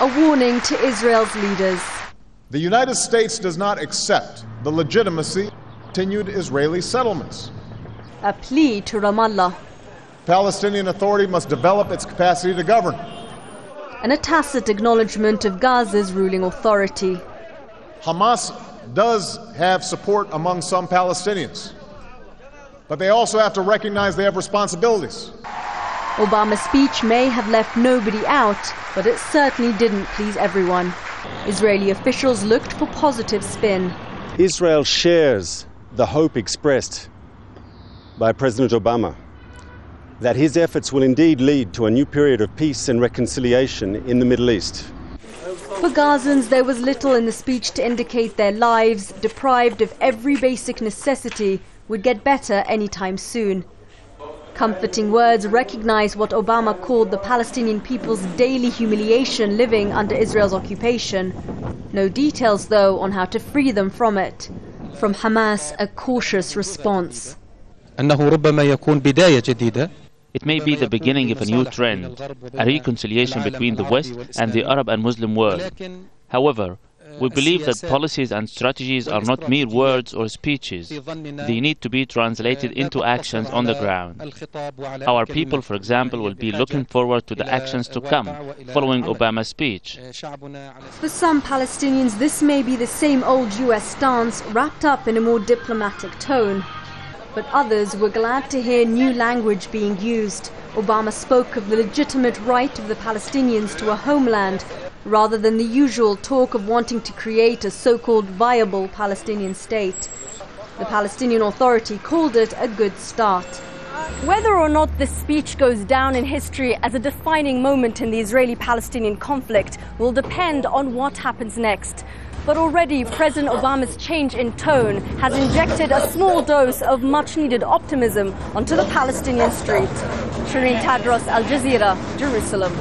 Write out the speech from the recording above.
a warning to Israel's leaders. The United States does not accept the legitimacy of continued Israeli settlements. A plea to Ramallah. Palestinian Authority must develop its capacity to govern. And a tacit acknowledgement of Gaza's ruling authority. Hamas does have support among some Palestinians, but they also have to recognize they have responsibilities. Obama's speech may have left nobody out, but it certainly didn't please everyone. Israeli officials looked for positive spin. Israel shares the hope expressed by President Obama that his efforts will indeed lead to a new period of peace and reconciliation in the Middle East. For Gazans, there was little in the speech to indicate their lives, deprived of every basic necessity, would get better anytime soon. Comforting words recognize what Obama called the Palestinian people's daily humiliation living under Israel's occupation. No details, though, on how to free them from it. From Hamas, a cautious response. It may be the beginning of a new trend, a reconciliation between the West and the Arab and Muslim world. However, we believe that policies and strategies are not mere words or speeches. They need to be translated into actions on the ground. Our people, for example, will be looking forward to the actions to come following Obama's speech. For some Palestinians, this may be the same old US stance wrapped up in a more diplomatic tone. But others were glad to hear new language being used. Obama spoke of the legitimate right of the Palestinians to a homeland, rather than the usual talk of wanting to create a so-called viable Palestinian state. The Palestinian Authority called it a good start. Whether or not this speech goes down in history as a defining moment in the Israeli-Palestinian conflict will depend on what happens next. But already President Obama's change in tone has injected a small dose of much-needed optimism onto the Palestinian street. Sherine, Tardros, Al Jazeera, Jerusalem.